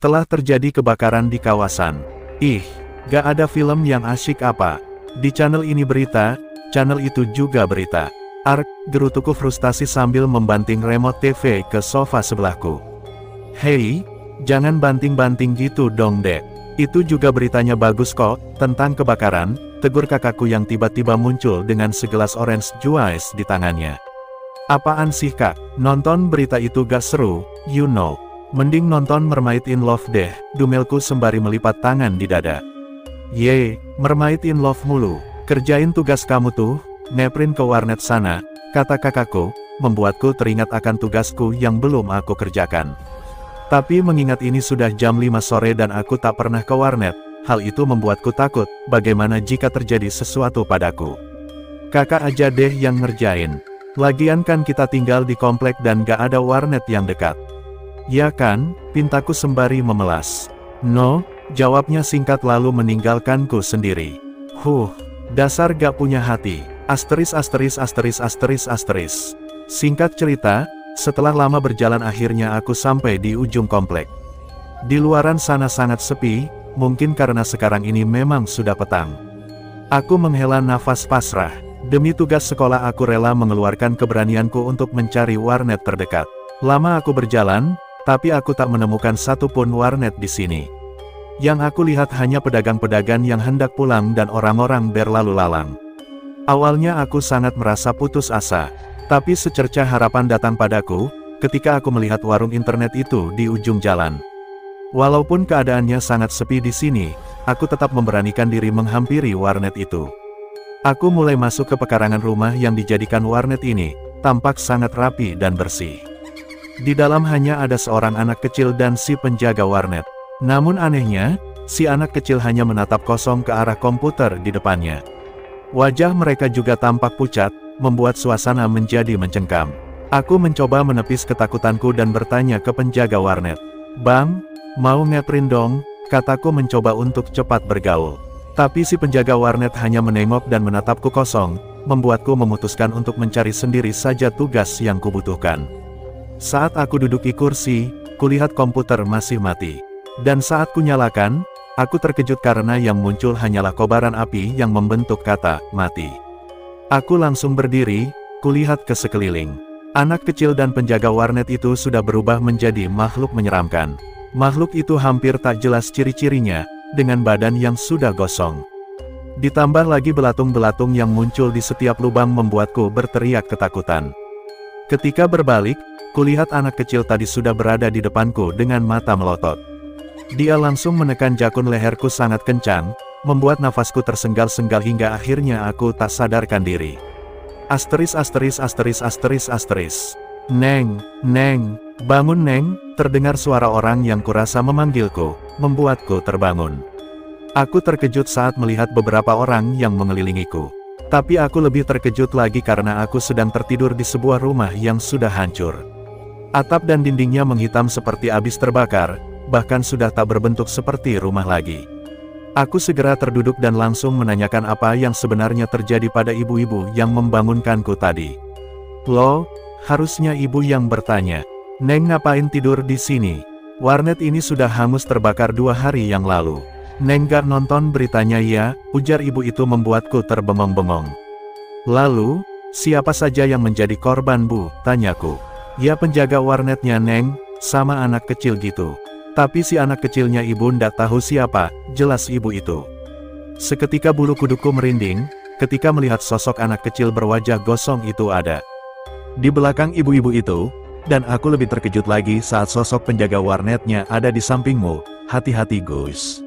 Telah terjadi kebakaran di kawasan. Ih, gak ada film yang asyik apa. Di channel ini berita, channel itu juga berita. Ark, gerutuku frustasi sambil membanting remote TV ke sofa sebelahku. Hei, jangan banting-banting gitu dong dek. Itu juga beritanya bagus kok, tentang kebakaran, tegur kakakku yang tiba-tiba muncul dengan segelas orange juice di tangannya. Apaan sih kak, nonton berita itu gak seru, you know. Mending nonton Mermaid in Love deh, dumelku sembari melipat tangan di dada. Yeay, Mermaid in Love mulu, kerjain tugas kamu tuh, neprin ke warnet sana, kata kakakku, membuatku teringat akan tugasku yang belum aku kerjakan. Tapi mengingat ini sudah jam 5 sore dan aku tak pernah ke warnet, hal itu membuatku takut, bagaimana jika terjadi sesuatu padaku. Kakak aja deh yang ngerjain. Lagian kan kita tinggal di komplek dan gak ada warnet yang dekat. Ya kan, pintaku sembari memelas. No, jawabnya singkat lalu meninggalkanku sendiri. Dasar gak punya hati. Asteris. Singkat cerita, setelah lama berjalan akhirnya aku sampai di ujung komplek. Di luaran sana sangat sepi, mungkin karena sekarang ini memang sudah petang. Aku menghela nafas pasrah. Demi tugas sekolah aku rela mengeluarkan keberanianku untuk mencari warnet terdekat. Lama aku berjalan, tapi aku tak menemukan satupun warnet di sini. Yang aku lihat hanya pedagang-pedagang yang hendak pulang dan orang-orang berlalu lalang. Awalnya aku sangat merasa putus asa, tapi secercah harapan datang padaku, ketika aku melihat warung internet itu di ujung jalan. Walaupun keadaannya sangat sepi di sini, aku tetap memberanikan diri menghampiri warnet itu. Aku mulai masuk ke pekarangan rumah yang dijadikan warnet ini, tampak sangat rapi dan bersih. Di dalam hanya ada seorang anak kecil dan si penjaga warnet. Namun anehnya, si anak kecil hanya menatap kosong ke arah komputer di depannya. Wajah mereka juga tampak pucat, membuat suasana menjadi mencengkam. Aku mencoba menepis ketakutanku dan bertanya ke penjaga warnet. Bang, mau nge-print dong, kataku mencoba untuk cepat bergaul. Tapi si penjaga warnet hanya menengok dan menatapku kosong, membuatku memutuskan untuk mencari sendiri saja tugas yang kubutuhkan. Saat aku duduk di kursi, kulihat komputer masih mati. Dan saat kunyalakan, aku terkejut karena yang muncul hanyalah kobaran api yang membentuk kata, mati. Aku langsung berdiri, kulihat ke sekeliling. Anak kecil dan penjaga warnet itu sudah berubah menjadi makhluk menyeramkan. Makhluk itu hampir tak jelas ciri-cirinya, dengan badan yang sudah gosong. Ditambah lagi belatung-belatung yang muncul di setiap lubang membuatku berteriak ketakutan. Ketika berbalik, kulihat anak kecil tadi sudah berada di depanku dengan mata melotot. Dia langsung menekan jakun leherku sangat kencang, membuat nafasku tersengal-sengal hingga akhirnya aku tak sadarkan diri. Asteris. Neng, bangun Neng, terdengar suara orang yang kurasa memanggilku, membuatku terbangun. Aku terkejut saat melihat beberapa orang yang mengelilingiku. Tapi aku lebih terkejut lagi karena aku sedang tertidur di sebuah rumah yang sudah hancur. Atap dan dindingnya menghitam seperti habis terbakar, bahkan sudah tak berbentuk seperti rumah lagi. Aku segera terduduk dan langsung menanyakan apa yang sebenarnya terjadi pada ibu-ibu yang membangunkanku tadi. Loh, harusnya ibu yang bertanya. Neng ngapain tidur di sini? Warnet ini sudah hangus terbakar 2 hari yang lalu. Neng gak nonton beritanya ya, ujar ibu itu membuatku terbengong-bengong. Lalu, siapa saja yang menjadi korban bu? Tanyaku. Ya penjaga warnetnya Neng, sama anak kecil gitu. Tapi si anak kecilnya ibu ndak tahu siapa, jelas ibu itu. Seketika bulu kuduku merinding, ketika melihat sosok anak kecil berwajah gosong itu ada di belakang ibu-ibu itu, dan aku lebih terkejut lagi saat sosok penjaga warnetnya ada di sampingmu. Hati-hati guys.